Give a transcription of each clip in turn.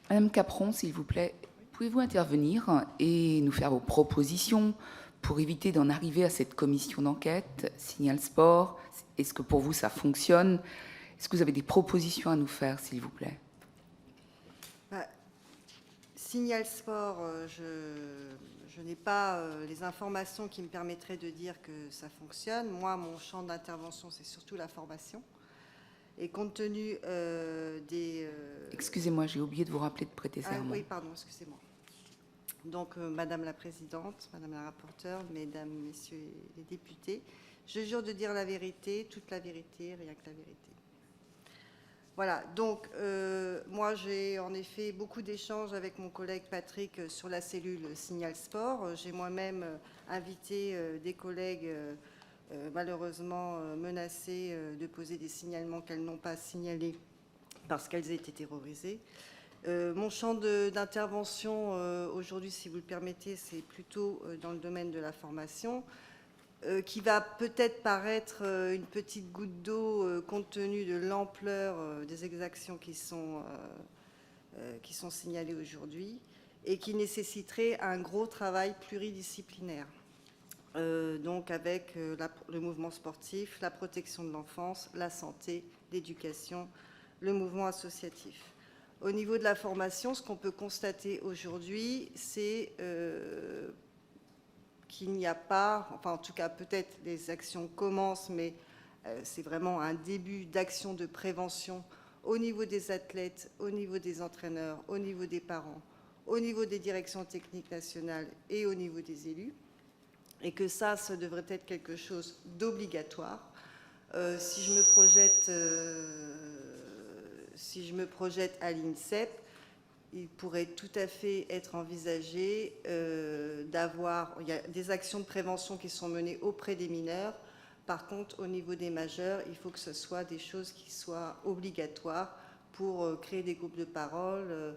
Madame Capron, s'il vous plaît, pouvez-vous intervenir et nous faire vos propositions pour éviter d'en arriver à cette commission d'enquête, Signal Sport? Est-ce que pour vous ça fonctionne? Est-ce que vous avez des propositions à nous faire, s'il vous plaît? Signal Sport, je n'ai pas les informations qui me permettraient de dire que ça fonctionne. Moi, mon champ d'intervention, c'est surtout la formation. Et compte tenu des... Excusez-moi, j'ai oublié de vous rappeler de prêter serment. Oui, pardon, excusez-moi. Donc, Madame la Présidente, Madame la rapporteure, Mesdames, Messieurs les députés, je jure de dire la vérité, toute la vérité, rien que la vérité. Voilà, donc moi j'ai en effet beaucoup d'échanges avec mon collègue Patrick sur la cellule Signal Sport. J'ai moi-même invité des collègues malheureusement menacées de poser des signalements qu'elles n'ont pas signalés parce qu'elles étaient terrorisées. Mon champ d'intervention aujourd'hui, si vous le permettez, c'est plutôt dans le domaine de la formation. Qui va peut-être paraître une petite goutte d'eau compte tenu de l'ampleur des exactions qui sont signalées aujourd'hui et qui nécessiterait un gros travail pluridisciplinaire. Donc avec le mouvement sportif, la protection de l'enfance, la santé, l'éducation, le mouvement associatif. Au niveau de la formation, ce qu'on peut constater aujourd'hui, c'est qu'il n'y a pas, enfin en tout cas peut-être les actions commencent, mais c'est vraiment un début d'action de prévention au niveau des athlètes, au niveau des entraîneurs, au niveau des parents, au niveau des directions techniques nationales et au niveau des élus, et que ça devrait être quelque chose d'obligatoire. Si je me projette à l'INSEP, il pourrait tout à fait être envisagé il y a des actions de prévention qui sont menées auprès des mineurs. Par contre, au niveau des majeurs, il faut que ce soit des choses qui soient obligatoires pour créer des groupes de parole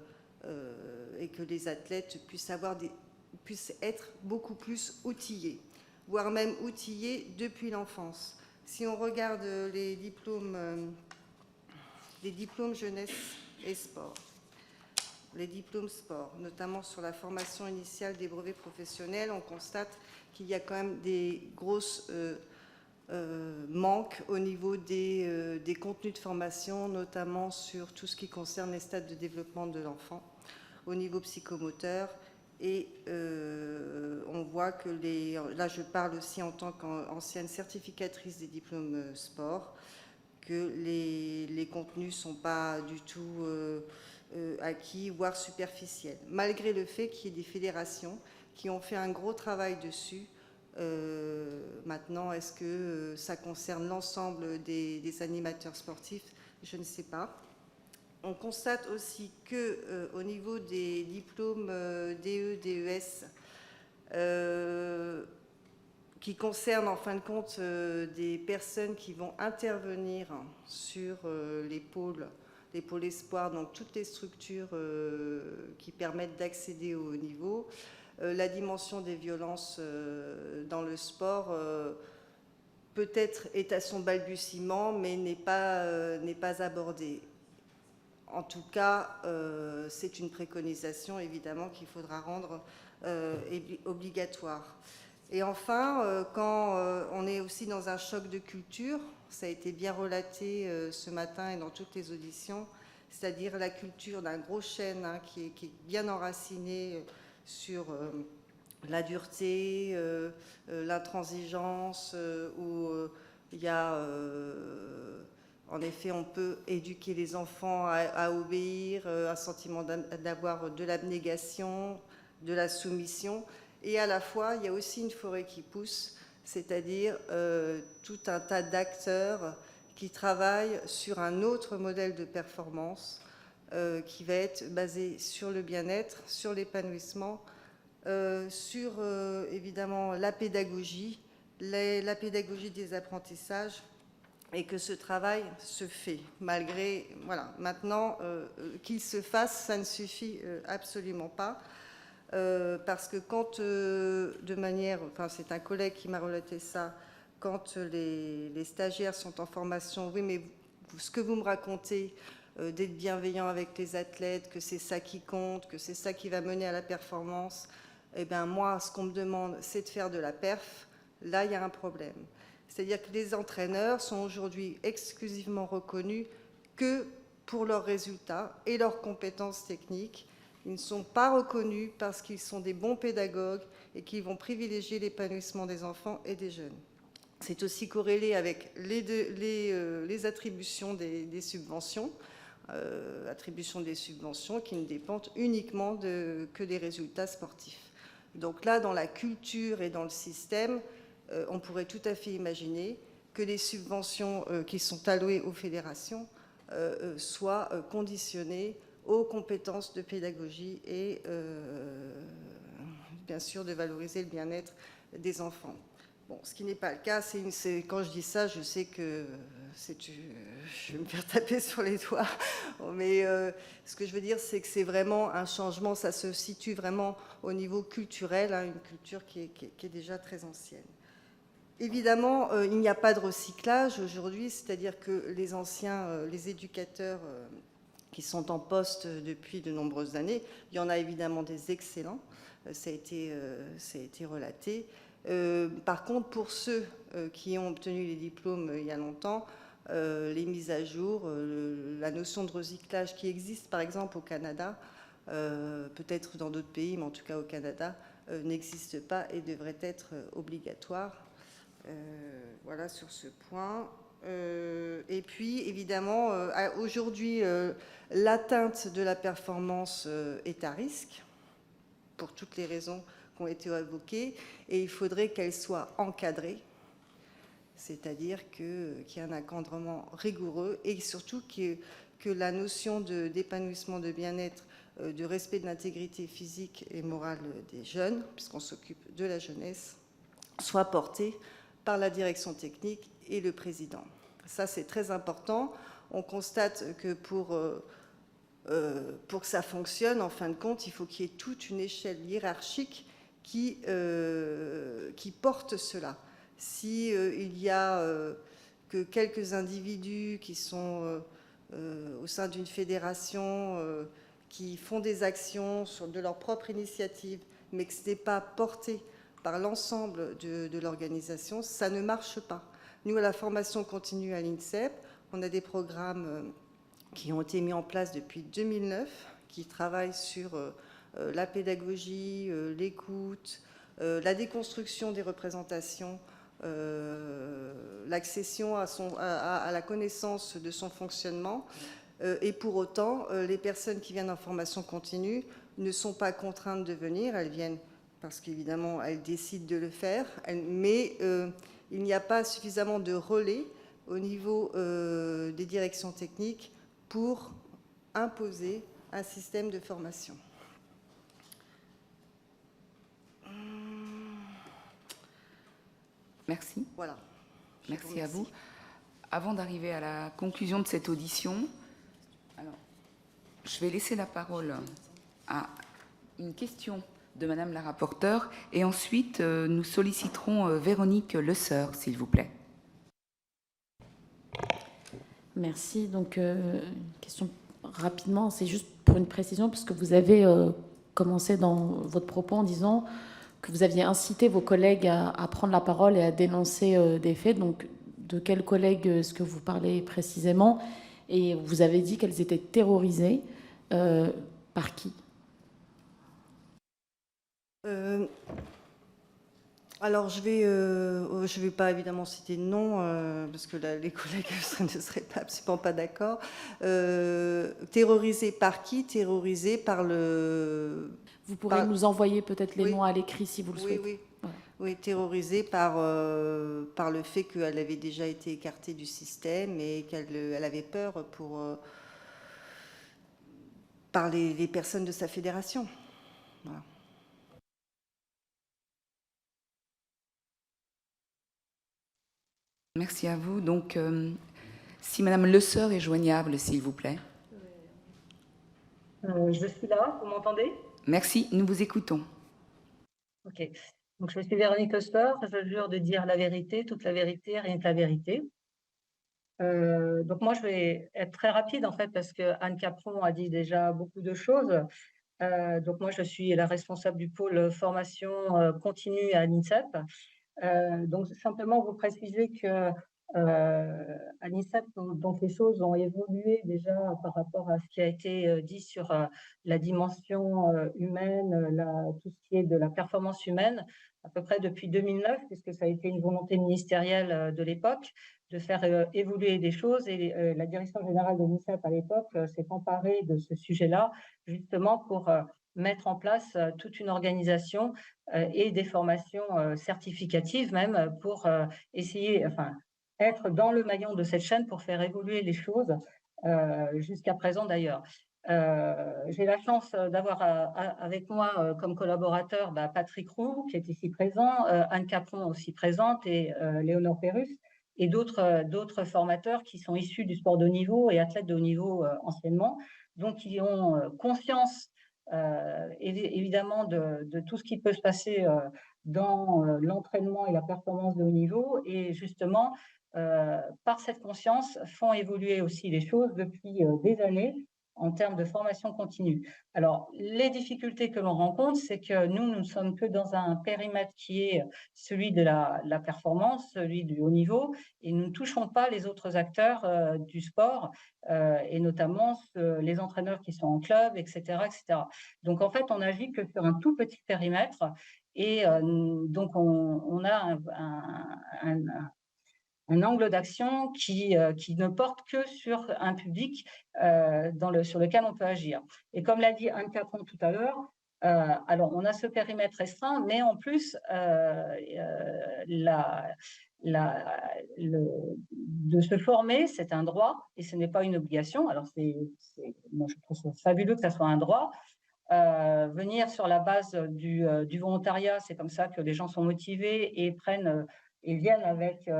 et que les athlètes puissent être beaucoup plus outillés, voire même outillés depuis l'enfance. Si on regarde les diplômes jeunesse et sport, les diplômes sport, notamment sur la formation initiale des brevets professionnels, on constate qu'il y a quand même des grosses manques au niveau des contenus de formation, notamment sur tout ce qui concerne les stades de développement de l'enfant, au niveau psychomoteur. Et on voit que là je parle aussi en tant qu'ancienne certificatrice des diplômes sport, que les contenus ne sont pas du tout acquis, voire superficiels, malgré le fait qu'il y ait des fédérations qui ont fait un gros travail dessus. Maintenant, est-ce que ça concerne l'ensemble des animateurs sportifs? Je ne sais pas. On constate aussi qu'au niveau des diplômes DE, DES, qui concernent en fin de compte des personnes qui vont intervenir sur les pôles espoirs, donc toutes les structures qui permettent d'accéder au haut niveau. La dimension des violences dans le sport peut-être est à son balbutiement, mais n'est pas abordée. En tout cas, c'est une préconisation évidemment qu'il faudra rendre obligatoire. Et enfin, quand on est aussi dans un choc de culture, ça a été bien relaté ce matin et dans toutes les auditions, c'est-à-dire la culture d'un gros chêne qui est bien enraciné sur la dureté, l'intransigeance, où il y a... en effet, on peut éduquer les enfants à obéir, un sentiment d'avoir de l'abnégation, de la soumission. Et à la fois, il y a aussi une forêt qui pousse, c'est-à-dire tout un tas d'acteurs qui travaillent sur un autre modèle de performance qui va être basé sur le bien-être, sur l'épanouissement, sur évidemment la pédagogie des apprentissages, et que ce travail se fait, malgré... Voilà, maintenant, qu'il se fasse, ça ne suffit absolument pas. Parce que quand, de manière, enfin c'est un collègue qui m'a relaté ça, quand les stagiaires sont en formation, oui mais ce que vous me racontez, d'être bienveillant avec les athlètes, que c'est ça qui compte, que c'est ça qui va mener à la performance. Eh bien, moi, ce qu'on me demande, c'est de faire de la perf. Là, il y a un problème. C'est-à-dire que les entraîneurs sont aujourd'hui exclusivement reconnus que pour leurs résultats et leurs compétences techniques. Ils ne sont pas reconnus parce qu'ils sont des bons pédagogues et qu'ils vont privilégier l'épanouissement des enfants et des jeunes. C'est aussi corrélé avec les attributions des subventions, attribution des subventions qui ne dépendent uniquement que des résultats sportifs. Donc là, dans la culture et dans le système, on pourrait tout à fait imaginer que les subventions qui sont allouées aux fédérations soient conditionnées aux compétences de pédagogie et bien sûr de valoriser le bien-être des enfants. Bon, ce qui n'est pas le cas, quand je dis ça, je sais que je vais me faire taper sur les doigts, mais ce que je veux dire, c'est que c'est vraiment un changement, ça se situe vraiment au niveau culturel, hein, une culture qui est déjà très ancienne. Évidemment, il n'y a pas de recyclage aujourd'hui, c'est-à-dire que les anciens, les éducateurs qui sont en poste depuis de nombreuses années, il y en a évidemment des excellents, ça a été relaté. Par contre, pour ceux qui ont obtenu les diplômes il y a longtemps, les mises à jour, la notion de recyclage qui existe par exemple au Canada, peut-être dans d'autres pays, mais en tout cas au Canada, n'existe pas et devrait être obligatoire. Voilà sur ce point. Et puis évidemment, aujourd'hui, l'atteinte de la performance est à risque, pour toutes les raisons qui ont été évoquées, et il faudrait qu'elle soit encadrée, c'est-à-dire qu'il y ait un encadrement rigoureux, et surtout que la notion d'épanouissement, de bien-être, de respect de l'intégrité physique et morale des jeunes, puisqu'on s'occupe de la jeunesse, soit portée par la direction technique et le président. Ça, c'est très important. On constate que pour que ça fonctionne, en fin de compte, il faut qu'il y ait toute une échelle hiérarchique qui porte cela. Si il y a que quelques individus qui sont au sein d'une fédération qui font des actions de leur propre initiative, mais que ce n'est pas porté par l'ensemble de l'organisation, ça ne marche pas. Nous, à la formation continue à l'INSEP, on a des programmes qui ont été mis en place depuis 2009, qui travaillent sur la pédagogie, l'écoute, la déconstruction des représentations, l'accession à la connaissance de son fonctionnement. Et pour autant, les personnes qui viennent en formation continue ne sont pas contraintes de venir, elles viennent parce qu'évidemment, elles décident de le faire, mais il n'y a pas suffisamment de relais au niveau des directions techniques pour imposer un système de formation. Merci. Voilà. Merci à vous. Avant d'arriver à la conclusion de cette audition, alors, je vais laisser la parole à une question de Madame la rapporteure et ensuite nous solliciterons Véronique Lesseur, s'il vous plaît. Merci. Donc, une question rapidement, c'est juste pour une précision, parce que vous avez commencé dans votre propos en disant que vous aviez incité vos collègues à prendre la parole et à dénoncer des faits. Donc, de quels collègues est-ce que vous parlez précisément? Et vous avez dit qu'elles étaient terrorisées. Par qui? Alors, je vais pas évidemment citer de nom, parce que là, les collègues ne seraient absolument pas d'accord. Terrorisés par qui? Terrorisés par le... Vous pourrez nous envoyer peut-être les noms à l'écrit si vous le souhaitez. Oui, voilà. Oui, terrorisée par le fait qu'elle avait déjà été écartée du système et qu'elle avait peur par les personnes de sa fédération. Voilà. Merci à vous. Donc, si Madame Lesseur est joignable, s'il vous plaît. Je suis là, vous m'entendez? Merci, nous vous écoutons. Ok. Donc, je suis Véronique Lesseur, je jure de dire la vérité, toute la vérité, rien que la vérité. Donc moi, je vais être très rapide en fait parce que Anne Capron a dit déjà beaucoup de choses. Donc moi, je suis la responsable du pôle formation continue à l'INSEP. Donc simplement vous préciser que à l'INSEP, donc les choses ont évolué déjà par rapport à ce qui a été dit sur la dimension humaine, tout ce qui est de la performance humaine, à peu près depuis 2009, puisque ça a été une volonté ministérielle de l'époque de faire évoluer des choses. Et la direction générale de l'INSEP à l'époque s'est emparée de ce sujet-là, justement pour mettre en place toute une organisation et des formations certificatives même pour essayer, enfin, être dans le maillon de cette chaîne pour faire évoluer les choses jusqu'à présent d'ailleurs. J'ai la chance d'avoir avec moi comme collaborateur Patrick Roux, qui est ici présent, Anne Capron aussi présente et Léonore Pérus, et d'autres formateurs qui sont issus du sport de haut niveau et athlètes de haut niveau anciennement, donc qui ont conscience évidemment de tout ce qui peut se passer dans l'entraînement et la performance de haut niveau, et justement, par cette conscience, font évoluer aussi les choses depuis des années en termes de formation continue. Alors, les difficultés que l'on rencontre, c'est que nous ne sommes que dans un périmètre qui est celui de la performance, celui du haut niveau, et nous ne touchons pas les autres acteurs du sport, et notamment les entraîneurs qui sont en club, etc., etc. Donc, en fait, on agit que sur un tout petit périmètre, et donc on a un angle d'action qui ne porte que sur un public sur lequel on peut agir. Et comme l'a dit Anne Capron tout à l'heure, alors on a ce périmètre restreint, mais en plus, de se former, c'est un droit et ce n'est pas une obligation. Alors, moi, je trouve ça fabuleux que ça soit un droit. Venir sur la base du volontariat, c'est comme ça que les gens sont motivés et prennent et viennent avec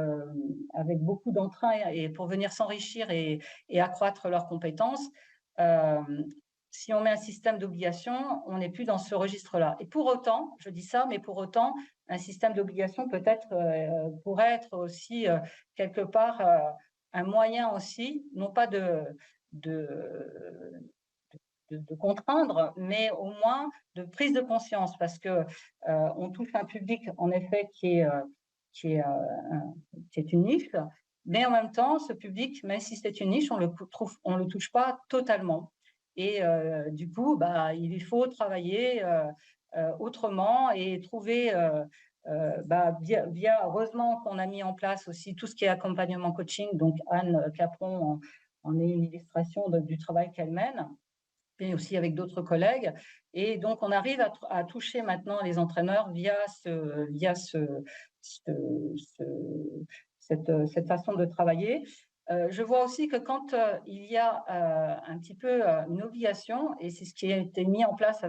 beaucoup d'entrain et pour venir s'enrichir et accroître leurs compétences. Si on met un système d'obligation, on n'est plus dans ce registre-là. Et pour autant, je dis ça, mais pour autant, un système d'obligation peut-être pourrait être aussi quelque part un moyen aussi, non pas de contraindre, mais au moins de prise de conscience, parce que on touche un public en effet qui est une niche, mais en même temps, ce public, même si c'est une niche, on le touche pas totalement. Et du coup, il faut travailler autrement et trouver heureusement qu'on a mis en place aussi tout ce qui est accompagnement coaching. Donc Anne Capron en est une illustration du travail qu'elle mène, et aussi avec d'autres collègues. Et donc, on arrive à toucher maintenant les entraîneurs via cette façon de travailler. Je vois aussi que quand il y a un petit peu une obligation, et c'est ce qui a été mis en place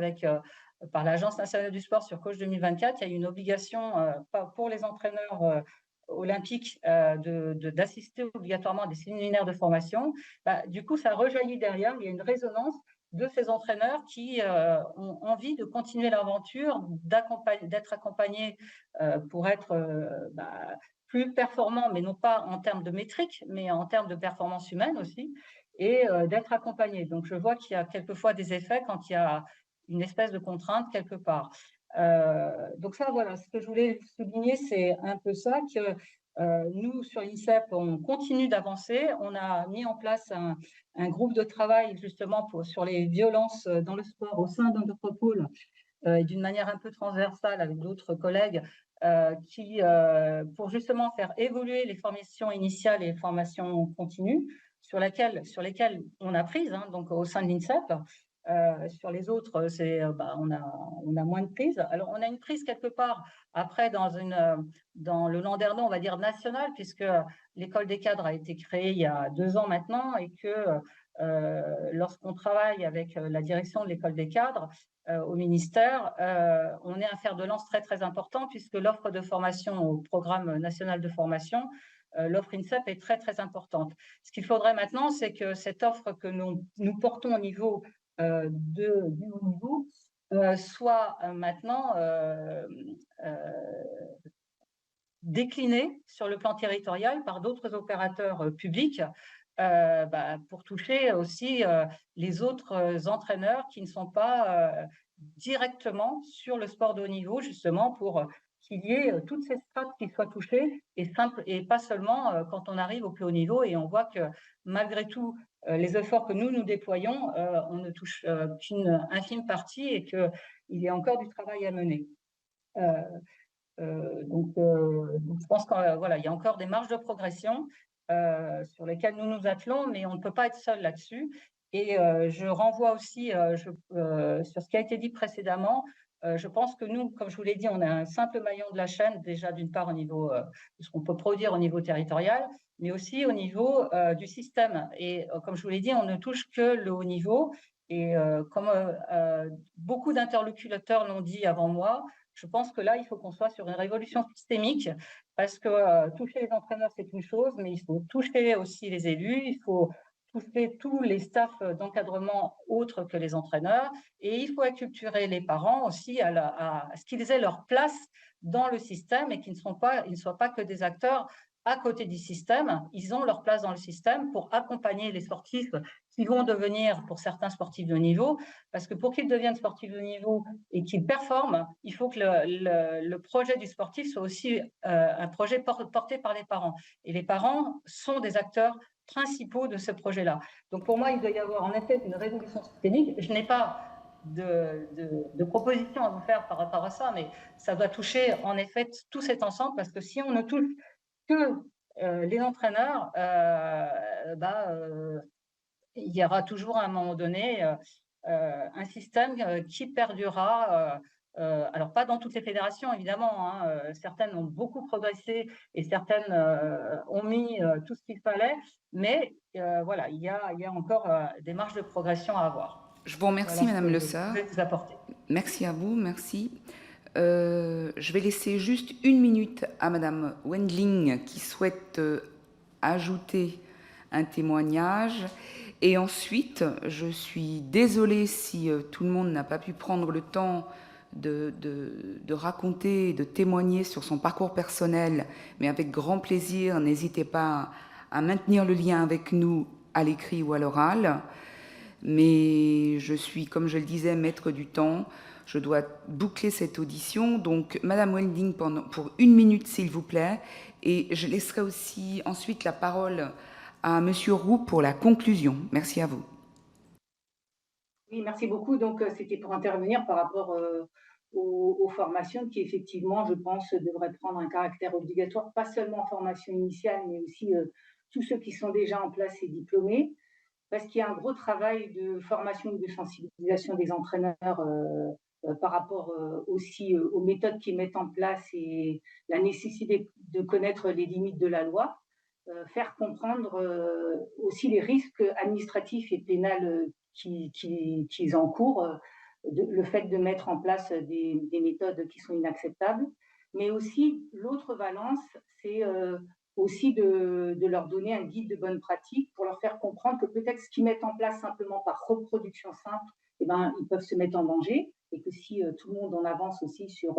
par l'Agence nationale du sport sur Coach 2024, il y a une obligation pour les entraîneurs olympiques d'assister obligatoirement à des séminaires de formation. Du coup, ça rejaillit derrière, il y a une résonance de ces entraîneurs qui ont envie de continuer l'aventure, d'être accompagnés pour être plus performants, mais non pas en termes de métrique, mais en termes de performance humaine aussi, et d'être accompagnés. Donc, je vois qu'il y a quelquefois des effets quand il y a une espèce de contrainte quelque part. Donc ça, voilà, ce que je voulais souligner, c'est un peu ça, que nous, sur l'INSEP, on continue d'avancer. On a mis en place un groupe de travail justement sur les violences dans le sport au sein de notre pôle, d'une manière un peu transversale avec d'autres collègues, pour justement faire évoluer les formations initiales et les formations continues sur lesquelles on a prise, donc au sein de l'INSEP. Sur les autres, on a moins de prise. Alors, on a une prise quelque part après dans le landerneau, on va dire national, puisque l'école des cadres a été créée il y a 2 ans maintenant, et que lorsqu'on travaille avec la direction de l'école des cadres au ministère, on est un fer de lance très très important, puisque l'offre de formation au programme national de formation, l'offre INSEP est très très importante. Ce qu'il faudrait maintenant, c'est que cette offre que nous portons au niveau du haut niveau soit maintenant déclinée sur le plan territorial par d'autres opérateurs publics pour toucher aussi les autres entraîneurs qui ne sont pas directement sur le sport de haut niveau, justement pour qu'il y ait toutes ces strates qui soient touchées et pas seulement quand on arrive au plus haut niveau. Et on voit que malgré tout, les efforts que nous déployons, on ne touche qu'une infime partie et qu'il y a encore du travail à mener. Donc, je pense qu'il voilà, il y a encore des marges de progression sur lesquelles nous nous attelons, mais on ne peut pas être seul là-dessus. Et je renvoie aussi sur ce qui a été dit précédemment. Je pense que nous, comme je vous l'ai dit, on est un simple maillon de la chaîne, déjà d'une part au niveau de ce qu'on peut produire au niveau territorial, mais aussi au niveau du système. Et comme je vous l'ai dit, on ne touche que le haut niveau. Et comme beaucoup d'interlocuteurs l'ont dit avant moi, je pense que là, il faut qu'on soit sur une révolution systémique parce que toucher les entraîneurs, c'est une chose, mais il faut toucher aussi les élus, il faut toucher tous les staffs d'encadrement autres que les entraîneurs et il faut acculturer les parents aussi à ce qu'ils aient leur place dans le système et qu'ils ne soient pas que des acteurs à côté du système. Ils ont leur place dans le système pour accompagner les sportifs qui vont devenir, pour certains, sportifs de haut niveau, parce que pour qu'ils deviennent sportifs de haut niveau et qu'ils performent, il faut que le projet du sportif soit aussi un projet porté par les parents. Et les parents sont des acteurs principaux de ce projet-là. Donc pour moi, il doit y avoir en effet une révolution systémique. Je n'ai pas de propositions à vous faire par rapport à ça, mais ça doit toucher en effet tout cet ensemble, parce que si on ne touche que les entraîneurs, il y aura toujours à un moment donné un système qui perdurera. Alors, pas dans toutes les fédérations, évidemment. Hein, certaines ont beaucoup progressé et certaines ont mis tout ce qu'il fallait. Mais voilà, il y a encore des marges de progression à avoir. Je vous remercie, Voilà ce Madame que Le je Sœur. vais vous apporter. Merci à vous, merci. Je vais laisser juste 1 minute à Madame Wendling qui souhaite ajouter un témoignage. Et ensuite, je suis désolée si tout le monde n'a pas pu prendre le temps de raconter, de témoigner sur son parcours personnel, mais avec grand plaisir, n'hésitez pas à maintenir le lien avec nous à l'écrit ou à l'oral. Mais je suis, comme je le disais, maître du temps. Je dois boucler cette audition. Donc, Madame Wendling, pour 1 minute, s'il vous plaît. Et je laisserai aussi ensuite la parole à Monsieur Roux pour la conclusion. Merci à vous. Oui, merci beaucoup. Donc, c'était pour intervenir par rapport aux formations qui, effectivement, je pense, devraient prendre un caractère obligatoire, pas seulement en formation initiale, mais aussi tous ceux qui sont déjà en place et diplômés, parce qu'il y a un gros travail de formation et de sensibilisation des entraîneurs par rapport aussi aux méthodes qu'ils mettent en place et la nécessité de connaître les limites de la loi. Faire comprendre aussi les risques administratifs et pénals qu'ils encourent, le fait de mettre en place des méthodes qui sont inacceptables. Mais aussi, l'autre valence, c'est aussi de leur donner un guide de bonne pratique pour leur faire comprendre que peut-être ce qu'ils mettent en place simplement par reproduction simple, eh ben, ils peuvent se mettre en danger et que si tout le monde en avance aussi sur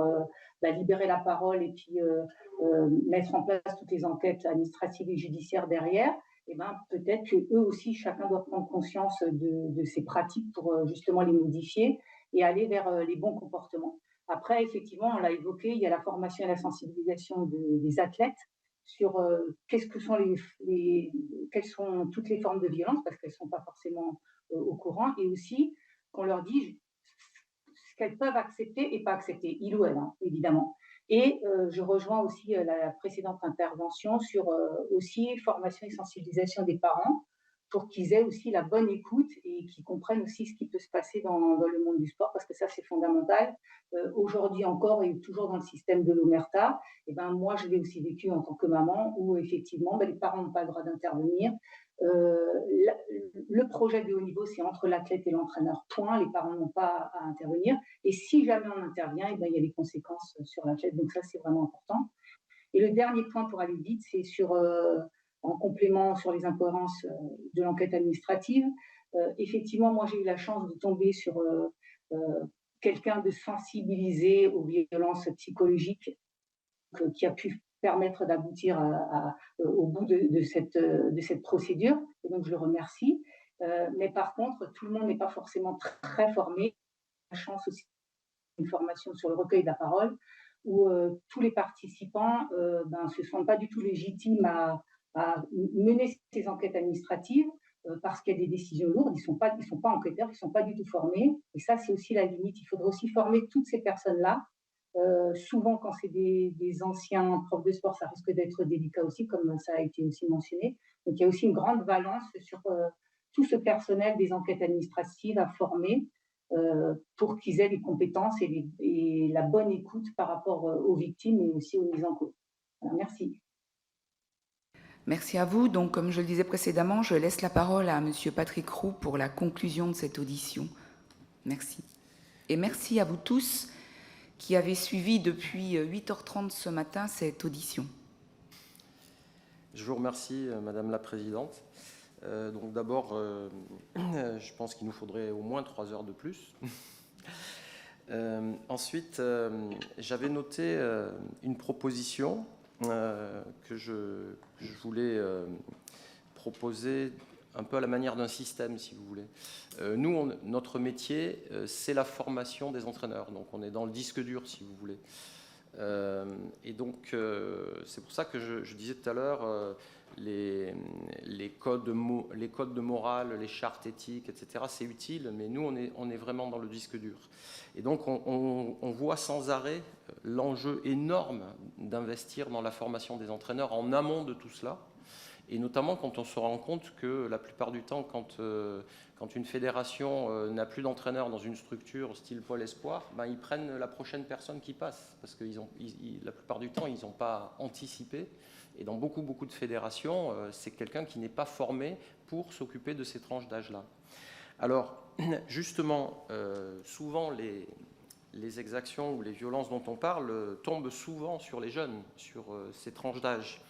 libérer la parole et puis mettre en place toutes les enquêtes administratives et judiciaires derrière, eh ben, peut-être qu'eux aussi, chacun doit prendre conscience de ces pratiques pour justement les modifier et aller vers les bons comportements. Après, effectivement, on l'a évoqué, il y a la formation et la sensibilisation des athlètes sur qu'est-ce que sont quelles sont toutes les formes de violence, parce qu'elles ne sont pas forcément au courant, et aussi qu'on leur dise ce qu'elles peuvent accepter et pas accepter, il ou elle, hein, évidemment. Et je rejoins aussi la précédente intervention sur aussi formation et sensibilisation des parents pour qu'ils aient aussi la bonne écoute et qu'ils comprennent aussi ce qui peut se passer dans le monde du sport, parce que ça, c'est fondamental. Aujourd'hui encore, et toujours dans le système de l'Omerta, et ben, moi, je l'ai aussi vécu en tant que maman, où effectivement, ben, les parents n'ont pas le droit d'intervenir. Le projet de haut niveau, c'est entre l'athlète et l'entraîneur, point. Les parents n'ont pas à intervenir. Et si jamais on intervient, et ben, il y a des conséquences sur l'athlète. Donc ça, c'est vraiment important. Et le dernier point pour aller vite, c'est en complément sur les incohérences de l'enquête administrative. Effectivement, moi, j'ai eu la chance de tomber sur quelqu'un de sensibilisé aux violences psychologiques qui a pu permettre d'aboutir au bout de cette procédure. Et donc, je le remercie. Mais par contre, tout le monde n'est pas forcément très formé. La chance aussi d'une formation sur le recueil de la parole, où tous les participants se sentent pas du tout légitimes à mener ces enquêtes administratives parce qu'il y a des décisions lourdes. Ils sont pas enquêteurs, ils sont pas du tout formés. Et ça, c'est aussi la limite. Il faudrait aussi former toutes ces personnes-là. Souvent, quand c'est des anciens profs de sport, ça risque d'être délicat aussi, comme ça a été aussi mentionné. Donc, il y a aussi une grande balance sur tout ce personnel des enquêtes administratives à former pour qu'ils aient les compétences et la bonne écoute par rapport aux victimes et aussi aux mises en cause. Voilà, merci. Merci à vous. Donc, comme je le disais précédemment, je laisse la parole à Monsieur Patrick Roux pour la conclusion de cette audition. Merci. Et merci à vous tous qui avez suivi depuis 8h30 ce matin cette audition. Je vous remercie, Madame la Présidente. Donc d'abord, je pense qu'il nous faudrait au moins 3 heures de plus. Ensuite, j'avais noté une proposition que je voulais proposer un peu à la manière d'un système, si vous voulez. Nous, notre métier, c'est la formation des entraîneurs. Donc on est dans le disque dur, si vous voulez. Et donc, c'est pour ça que je disais tout à l'heure, les codes de morale, les chartes éthiques, etc., c'est utile, mais nous, on est vraiment dans le disque dur. Et donc, on voit sans arrêt l'enjeu énorme d'investir dans la formation des entraîneurs en amont de tout cela, et notamment quand on se rend compte que la plupart du temps, quand une fédération n'a plus d'entraîneur dans une structure style Pôle Espoir, ils prennent la prochaine personne qui passe, parce que la plupart du temps, ils n'ont pas anticipé. Et dans beaucoup de fédérations, c'est quelqu'un qui n'est pas formé pour s'occuper de ces tranches d'âge-là. Alors, justement, souvent, les exactions ou les violences dont on parle tombent souvent sur les jeunes, sur ces tranches d'âge.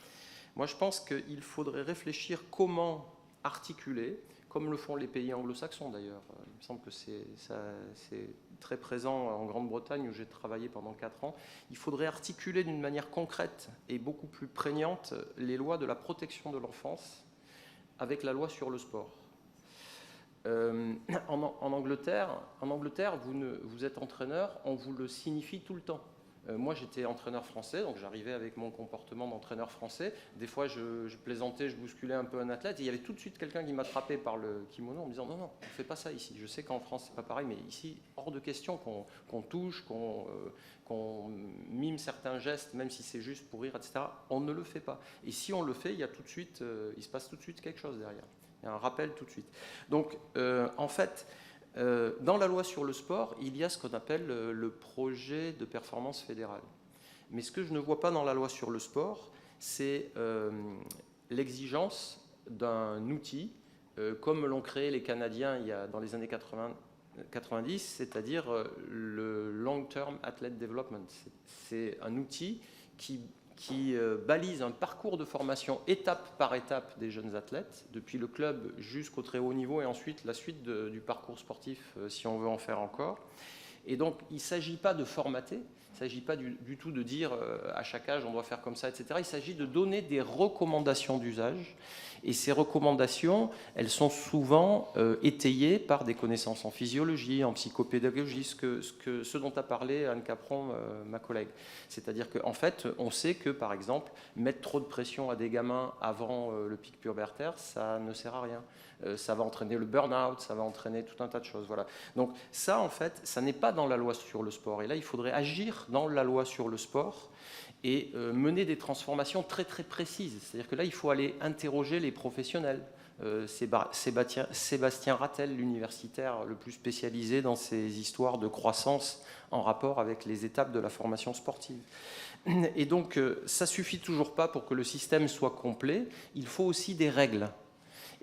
Moi, je pense qu'il faudrait réfléchir comment articuler, comme le font les pays anglo-saxons d'ailleurs. Il me semble que c'est très présent en Grande-Bretagne où j'ai travaillé pendant 4 ans. Il faudrait articuler d'une manière concrète et beaucoup plus prégnante les lois de la protection de l'enfance avec la loi sur le sport. En Angleterre, vous êtes entraîneur, on vous le signifie tout le temps. Moi, j'étais entraîneur français, donc j'arrivais avec mon comportement d'entraîneur français. Des fois, je plaisantais, je bousculais un peu un athlète, et il y avait tout de suite quelqu'un qui m'attrapait par le kimono en me disant « Non, on ne fait pas ça ici. Je sais qu'en France, c'est pas pareil, mais ici, hors de question qu'on touche, qu'on mime certains gestes, même si c'est juste pour rire, etc. On ne le fait pas. Et si on le fait, il se passe tout de suite quelque chose derrière. Il y a un rappel tout de suite. Donc, en fait... dans la loi sur le sport, il y a ce qu'on appelle le projet de performance fédérale. Mais ce que je ne vois pas dans la loi sur le sport, c'est l'exigence d'un outil, comme l'ont créé les Canadiens dans les années 90, c'est-à-dire le Long Term Athlete Development. C'est un outil qui balise un parcours de formation étape par étape des jeunes athlètes, depuis le club jusqu'au très haut niveau et ensuite la suite du parcours sportif si on veut en faire encore. Et donc il ne s'agit pas de formater, il ne s'agit pas du tout de dire à chaque âge on doit faire comme ça, etc. Il s'agit de donner des recommandations d'usage. Et ces recommandations, elles sont souvent étayées par des connaissances en physiologie, en psychopédagogie, ce dont a parlé Anne Capron, ma collègue. C'est-à-dire qu'en fait, on sait que, par exemple, mettre trop de pression à des gamins avant le pic pubertaire, ça ne sert à rien. Ça va entraîner le burn-out, ça va entraîner tout un tas de choses. Voilà. Donc ça, en fait, ça n'est pas dans la loi sur le sport. Et là, il faudrait agir dans la loi sur le sport et mener des transformations très très précises. C'est-à-dire que là, il faut aller interroger les professionnels. Sébastien Rattel, l'universitaire le plus spécialisé dans ces histoires de croissance en rapport avec les étapes de la formation sportive. Et donc, ça ne suffit toujours pas pour que le système soit complet. Il faut aussi des règles.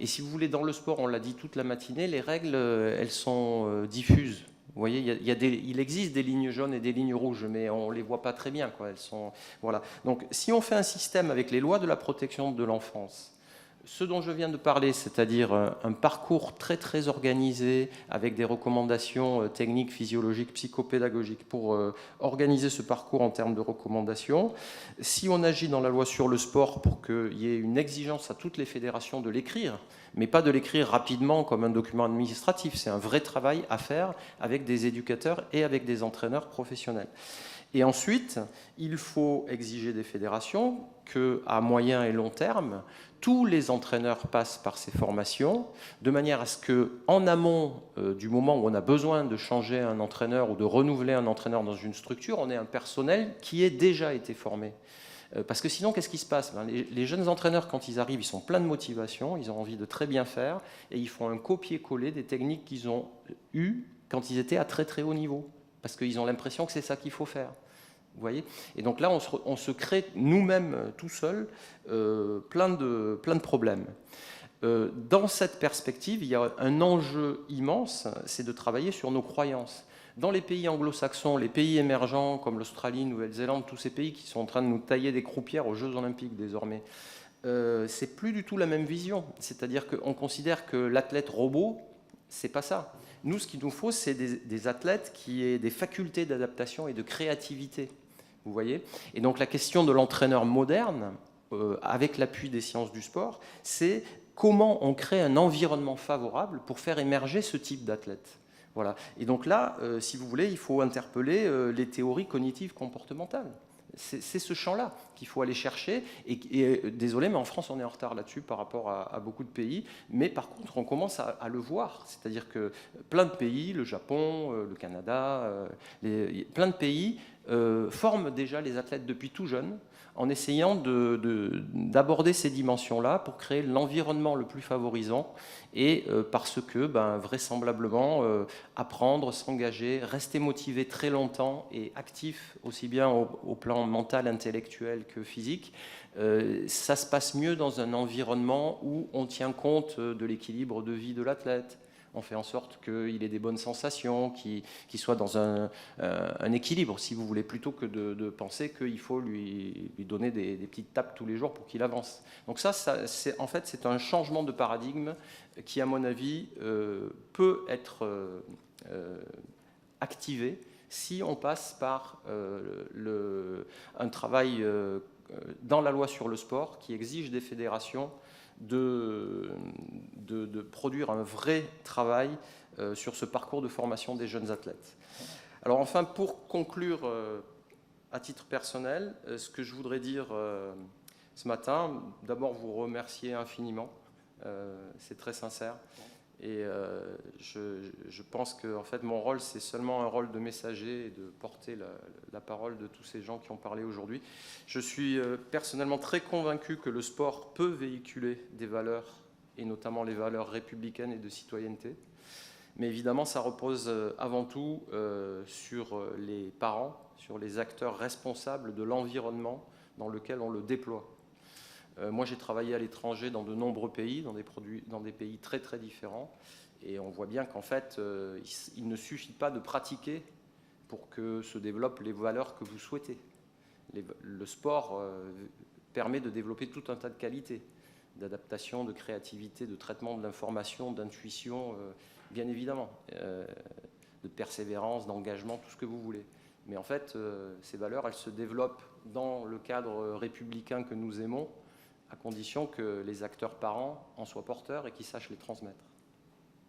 Et si vous voulez, dans le sport, on l'a dit toute la matinée, les règles, elles sont diffuses. Vous voyez, il existe des lignes jaunes et des lignes rouges, mais on ne les voit pas très bien, quoi. Elles sont, voilà. Donc, si on fait un système avec les lois de la protection de l'enfance ce dont je viens de parler, c'est-à-dire un parcours très très organisé avec des recommandations techniques, physiologiques, psychopédagogiques pour organiser ce parcours en termes de recommandations. Si on agit dans la loi sur le sport pour qu'il y ait une exigence à toutes les fédérations de l'écrire, mais pas de l'écrire rapidement comme un document administratif, c'est un vrai travail à faire avec des éducateurs et avec des entraîneurs professionnels. Et ensuite, il faut exiger des fédérations qu'à moyen et long terme, tous les entraîneurs passent par ces formations, de manière à ce qu'en amont du moment où on a besoin de changer un entraîneur ou de renouveler un entraîneur dans une structure, on ait un personnel qui ait déjà été formé. Parce que sinon, qu'est-ce qui se passe? Les jeunes entraîneurs, quand ils arrivent, ils sont pleins de motivation, ils ont envie de très bien faire, et ils font un copier-coller des techniques qu'ils ont eues quand ils étaient à très très haut niveau. Parce qu'ils ont l'impression que c'est ça qu'il faut faire. Vous voyez? Et donc là, on se crée nous-mêmes, tout seuls, plein de problèmes. Dans cette perspective, il y a un enjeu immense, c'est de travailler sur nos croyances. Dans les pays anglo-saxons, les pays émergents comme l'Australie, Nouvelle-Zélande, tous ces pays qui sont en train de nous tailler des croupières aux Jeux Olympiques désormais, c'est plus du tout la même vision. C'est-à-dire qu'on considère que l'athlète robot, c'est pas ça. Nous, ce qu'il nous faut, c'est des athlètes qui aient des facultés d'adaptation et de créativité. Vous voyez? Et donc la question de l'entraîneur moderne, avec l'appui des sciences du sport, c'est comment on crée un environnement favorable pour faire émerger ce type d'athlète. Voilà. Et donc là, si vous voulez, il faut interpeller les théories cognitives comportementales. C'est ce champ-là qu'il faut aller chercher. Et désolé, mais en France, on est en retard là-dessus par rapport à beaucoup de pays. Mais par contre, on commence à le voir. C'est-à-dire que plein de pays, le Japon, le Canada, plein de pays forment déjà les athlètes depuis tout jeune en essayant d'aborder ces dimensions-là pour créer l'environnement le plus favorisant et parce que vraisemblablement apprendre, s'engager, rester motivé très longtemps et actif aussi bien au plan mental, intellectuel que physique, ça se passe mieux dans un environnement où on tient compte de l'équilibre de vie de l'athlète. On fait en sorte qu'il ait des bonnes sensations, qu'il soit dans un équilibre, si vous voulez, plutôt que de penser qu'il faut lui donner des petites tapes tous les jours pour qu'il avance. Donc ça en fait, c'est un changement de paradigme qui, à mon avis, peut être activé si on passe par un travail dans la loi sur le sport qui exige des fédérations de produire un vrai travail sur ce parcours de formation des jeunes athlètes. Alors enfin, pour conclure à titre personnel, ce que je voudrais dire ce matin, d'abord vous remercier infiniment, c'est très sincère. Et je pense que en fait, mon rôle, c'est seulement un rôle de messager et de porter la parole de tous ces gens qui ont parlé aujourd'hui. Je suis personnellement très convaincu que le sport peut véhiculer des valeurs, et notamment les valeurs républicaines et de citoyenneté. Mais évidemment, ça repose avant tout sur les parents, sur les acteurs responsables de l'environnement dans lequel on le déploie. Moi, j'ai travaillé à l'étranger dans de nombreux pays, dans des pays très très différents, et on voit bien qu'en fait, il ne suffit pas de pratiquer pour que se développent les valeurs que vous souhaitez. Le sport permet de développer tout un tas de qualités, d'adaptation, de créativité, de traitement de l'information, d'intuition, bien évidemment, de persévérance, d'engagement, tout ce que vous voulez. Mais en fait, ces valeurs, elles se développent dans le cadre républicain que nous aimons, à condition que les acteurs parents en soient porteurs et qu'ils sachent les transmettre.